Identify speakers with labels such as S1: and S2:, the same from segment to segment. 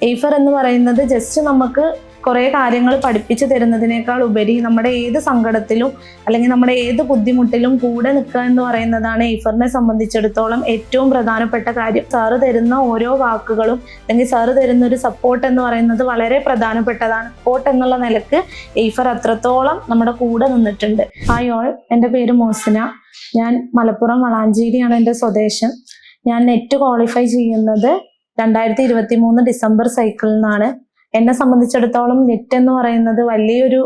S1: എയ്ഫർ എന്ന് പറയുന്നത് ജസ്റ്റ് നമുക്ക് കുറേ കാര്യങ്ങൾ പഠിപ്പിച്ചു തരുന്നതിനേക്കാൾ ഉപരി നമ്മുടെ ഏത് സങ്കടത്തിലും അല്ലെങ്കിൽ നമ്മുടെ ഏത് ബുദ്ധിമുട്ടിലും കൂടെ നിൽക്കുക എന്ന് പറയുന്നതാണ് എയ്ഫറിനെ സംബന്ധിച്ചിടത്തോളം ഏറ്റവും പ്രധാനപ്പെട്ട കാര്യം. സാറ് തരുന്ന ഓരോ വാക്കുകളും അല്ലെങ്കിൽ സാറ് തരുന്ന ഒരു സപ്പോർട്ട് എന്ന് പറയുന്നത് വളരെ പ്രധാനപ്പെട്ടതാണ്. സപ്പോർട്ട് എന്നുള്ള നിലക്ക് എയ്ഫർ അത്രത്തോളം നമ്മുടെ കൂടെ നിന്നിട്ടുണ്ട്. ഹായ് ഓൾ, എൻ്റെ പേര് മോസിന. ഞാൻ മലപ്പുറം വളാഞ്ചേരിയാണ് എൻ്റെ സ്വദേശം. ഞാൻ നെറ്റ് ക്വാളിഫൈ ചെയ്യുന്നത് 2023 ഡിസംബർ സൈക്കിളിൽ നിന്നാണ്. എന്നെ സംബന്ധിച്ചിടത്തോളം നെറ്റ് എന്ന് പറയുന്നത് വലിയൊരു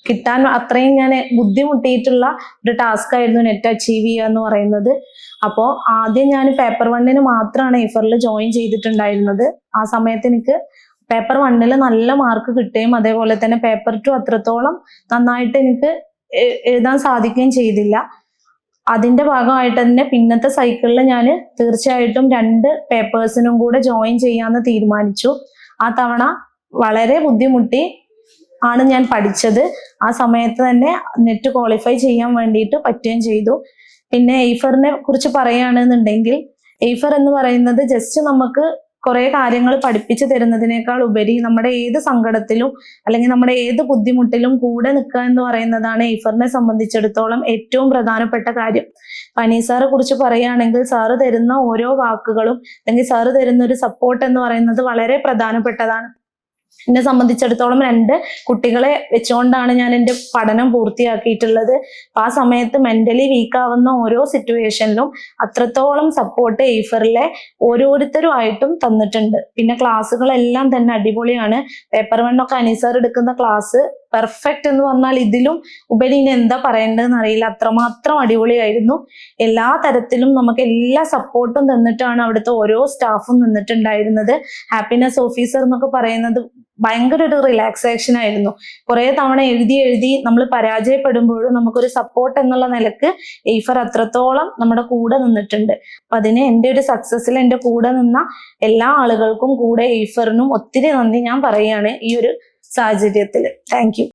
S1: കിട്ടാൻ അത്രയും ഞാൻ ബുദ്ധിമുട്ടിയിട്ടുള്ള ഒരു ടാസ്ക് ആയിരുന്നു നെറ്റ് അച്ചീവ് ചെയ്യുക എന്ന് പറയുന്നത്. അപ്പോൾ ആദ്യം ഞാൻ പേപ്പർ 1 മാത്രമാണ് എയ്ഫറിൽ ജോയിൻ ചെയ്തിട്ടുണ്ടായിരുന്നത്. ആ സമയത്ത് എനിക്ക് പേപ്പർ 1 നല്ല മാർക്ക് കിട്ടുകയും അതേപോലെ തന്നെ പേപ്പർ 2 അത്രത്തോളം നന്നായിട്ട് എനിക്ക് എഴുതാൻ സാധിക്കുകയും ചെയ്തില്ല. അതിന്റെ ഭാഗമായിട്ട് തന്നെ പിന്നത്തെ സൈക്കിളിൽ ഞാൻ തീർച്ചയായിട്ടും 2 പേപ്പേഴ്സിനും കൂടെ ജോയിൻ ചെയ്യാമെന്ന് തീരുമാനിച്ചു. ആ തവണ വളരെ ബുദ്ധിമുട്ടി ആണ് ഞാൻ പഠിച്ചത്. ആ സമയത്ത് തന്നെ നെറ്റ് ക്വാളിഫൈ ചെയ്യാൻ വേണ്ടിയിട്ട് പറ്റുകയും ചെയ്തു. പിന്നെ എയ്ഫറിനെ കുറിച്ച് പറയുകയാണെന്നുണ്ടെങ്കിൽ എയ്ഫർ എന്ന് പറയുന്നത് ജസ്റ്റ് നമുക്ക് കുറേ കാര്യങ്ങൾ പഠിപ്പിച്ചു തരുന്നതിനേക്കാൾ ഉപരി നമ്മുടെ ഏത് സങ്കടത്തിലും അല്ലെങ്കിൽ നമ്മുടെ ഏത് ബുദ്ധിമുട്ടിലും കൂടെ നിൽക്കുക എന്ന് പറയുന്നതാണ് എയ്ഫറിനെ സംബന്ധിച്ചിടത്തോളം ഏറ്റവും പ്രധാനപ്പെട്ട കാര്യം. പനീസാറെ കുറിച്ച് പറയുകയാണെങ്കിൽ സാറ് തരുന്ന ഓരോ വാക്കുകളും അല്ലെങ്കിൽ സാറ് തരുന്ന ഒരു സപ്പോർട്ട് എന്ന് പറയുന്നത് വളരെ പ്രധാനപ്പെട്ടതാണ്. എന്നെ സംബന്ധിച്ചിടത്തോളം 2 കുട്ടികളെ വെച്ചുകൊണ്ടാണ് ഞാൻ എൻ്റെ പഠനം പൂർത്തിയാക്കിയിട്ടുള്ളത്. ആ സമയത്ത് മെന്റലി വീക്കാവുന്ന ഓരോ സിറ്റുവേഷനിലും അത്രത്തോളം സപ്പോർട്ട് എയ്ഫറിലെ ഓരോരുത്തരുമായിട്ടും തന്നിട്ടുണ്ട്. പിന്നെ ക്ലാസ്സുകളെല്ലാം തന്നെ അടിപൊളിയാണ്. പേപ്പർ 1 ഒക്കെ അനീസാർ എടുക്കുന്ന ക്ലാസ് പെർഫെക്റ്റ് എന്ന് പറഞ്ഞാൽ ഇതിലും ഉപരി ഇനി എന്താ പറയേണ്ടതെന്ന് അറിയില്ല, അത്രമാത്രം അടിപൊളിയായിരുന്നു. എല്ലാ തരത്തിലും നമുക്ക് എല്ലാ സപ്പോർട്ടും തന്നിട്ടാണ് അവിടുത്തെ ഓരോ സ്റ്റാഫും നിന്നിട്ടുണ്ടായിരുന്നത്. ഹാപ്പിനെസ് ഓഫീസർ എന്നൊക്കെ പറയുന്നത് ഭയങ്കര ഒരു റിലാക്സേഷൻ ആയിരുന്നു. കുറെ തവണ എഴുതി നമ്മൾ പരാജയപ്പെടുമ്പോഴും നമുക്കൊരു സപ്പോർട്ട് എന്നുള്ള നിലക്ക് എയ്ഫർ അത്രത്തോളം നമ്മുടെ കൂടെ നിന്നിട്ടുണ്ട്. അപ്പൊ അതിന് എൻ്റെ ഒരു സക്സസ്സിൽ എൻ്റെ കൂടെ നിന്ന എല്ലാ ആളുകൾക്കും കൂടെ എയ്ഫറിനും ഒത്തിരി നന്ദി ഞാൻ പറയുകയാണ് ഈ ഒരു സാഹചര്യത്തിൽ. Thank you.